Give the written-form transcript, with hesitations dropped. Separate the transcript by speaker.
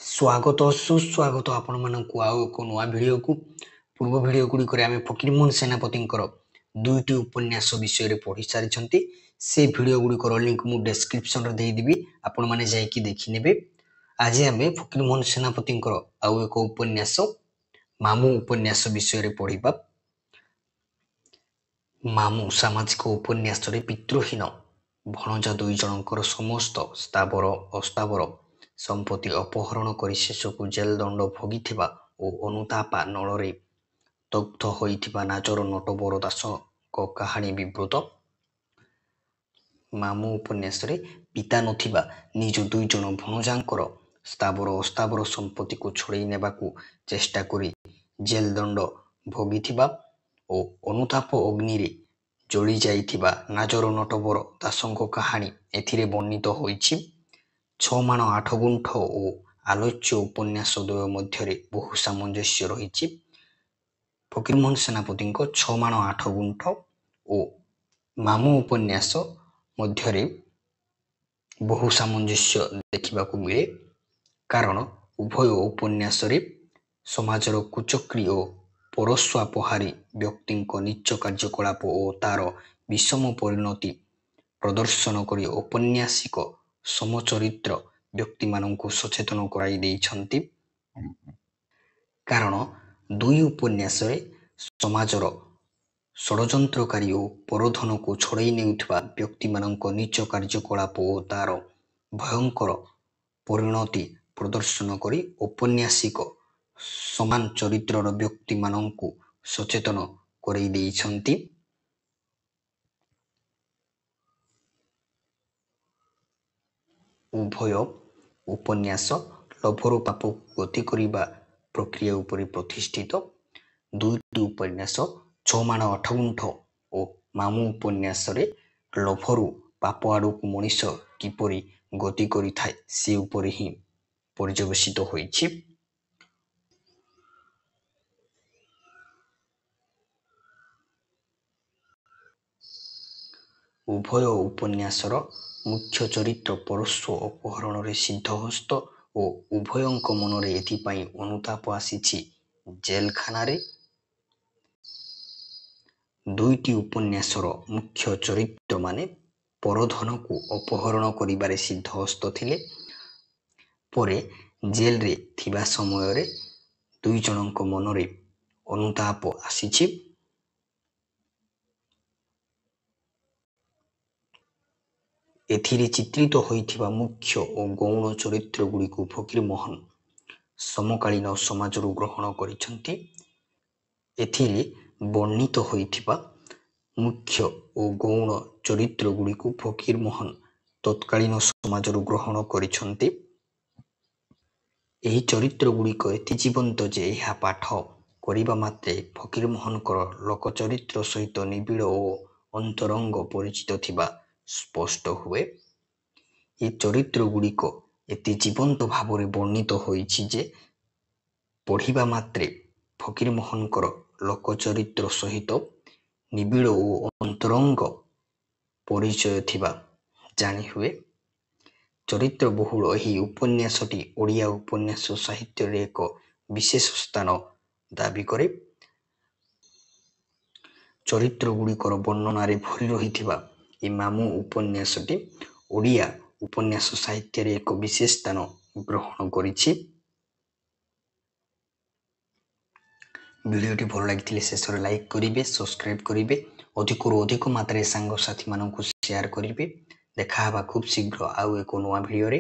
Speaker 1: स्वागत सुस्वागत आपण मानक आउ एक नुआ भिडियो को पूर्व भिडियो गुड़ी आम फकीरमोहन सेनापति दुईटी उपन्यास विषय पढ़ी सारी से भिडियो गुड़िकर लिंक मु डिस्क्रिप्शन रे देदेवी आपण मैंने जाकि देखने। आज आम फकीरमोहन सेनापति आउ एक उपन्यास मामू उपन्यास विषय पढ़ा। मामू सामाजिक उपन्यास पितृहीन भणजा दुई जनकर समस्त स्थावर अस्तावर संपत्ति अपहरण कर शेष को जेल दंड भोगिथिबा और अनुतापा नଳରେ दग्ध होइथिबा नाजर नटवर दास को कहानी विवृत। मामू उपन्यास पिता नथिबा निज दुई जन भणजांकर स्थावर अस्तावर संपत्ति को छोड़े नेबाकू चेष्टा करी जेल दंड भोगिथिबा और अनुताप अग्नि रे जली जाइथिबा नाजर नटवर दासଙ୍କ कहानी एथिरे वर्णित होइछि। 6 माण 8 गुंठ और आलोच्य उपन्यास द्वय मध्य बहु सामंजस्य रही। फकीरमोहन सेनापति 6 माण 8 गुंठ और मामू उपन्यास मध्य बहु सामंजस्य देखा मिले, कारण उभय उपन्यास समाजर कुचक्री और परस्वापहारी व्यक्ति नीच कार्यकलाप और तार विषम परिणति प्रदर्शन कर औपन्यासिक समचरित्र व्यक्ति मानक सचेतन कराई देइछन्ति। कारण दुई उपन्यास समाजर षड्यंत्रकारी और परधन को छोड़ई नेउथिबा व्यक्ति मानक नीच कार्यकलाप और तार भयंकर परिणति प्रदर्शन करी औपन्यासिक समान चरित्रर व्यक्ति मानक सचेतन कराई देइछन्ति। उभय उपन्यास लोभर पाप गति करिबा प्रक्रिया उपरि प्रतिष्ठित। दुईटी उपन्यास 6 माण 8 गुंठ और मामू उपन्यास लोभर पाप आड़क मनीष किपरि गति करि थाए से उपरि ही पर्यवेसित होइछि। उभय उपन्यासर मुख्य चरित्र परस्व अपहरण रे सिद्धहस्त और उभयंक मनरे एथिपाई अनुताप आसीछि जेलखाना रे। दुईटी उपन्यासर मुख्य चरित्र माने परधन को अपहरण करिबारे सिद्धहस्त थिले, परे जेल रे थिबा समय रे दुई जनक मनरे अनुताप आसीछि। एथिरे चित्रित होइथिबा मुख्य और गौण चरित्र गुड़ी को फकीरमोहन समकालीन समाजरू ग्रहण करिछन्ति। एथिरे वर्णित होइथिबा मुख्य और गौण चरित्र गुड़ी को फकीरमोहन तत्कालीन समाजरू ग्रहण करिछन्ति। एही चरित्र गुड़िक एति जीवंत जे यह पाठ करिबा मात्रे फकीरमोहनकर लोक चरित्र सहित निबिड़ और अंतरंग परिचित थिबा स्पष्ट हुए। ये चरित्र गुड़िक एति जीवंत भाव वर्णित होइछि जे पढ़िबा मात्रे फकीरमोहनकर लोक चरित्र सहित निबिड़ और अंतरंग परिचय थिबा जानी हुए। चरित्र बहुल एही उपन्यासटी ओडिया उपन्यास साहित्य रे एक विशेष स्थान दाबी करे। चरित्र गुड़िकर वर्णन रे भरी रहिथिबा ए मामू उपन्यासटी ओडिया उपन्यास साहित्य रे एक विशेष स्थान ग्रहण करिछि। वीडियोटी भल लागिथिले शेष रे लाइक करिवे, सब्सक्राइब करिवे, अधिकरु अधिक मात्रा सांग साथी मानकु शेयर करिवे। देखा हबा खूब शीघ्र आउ एक नुआ भिडियो रे।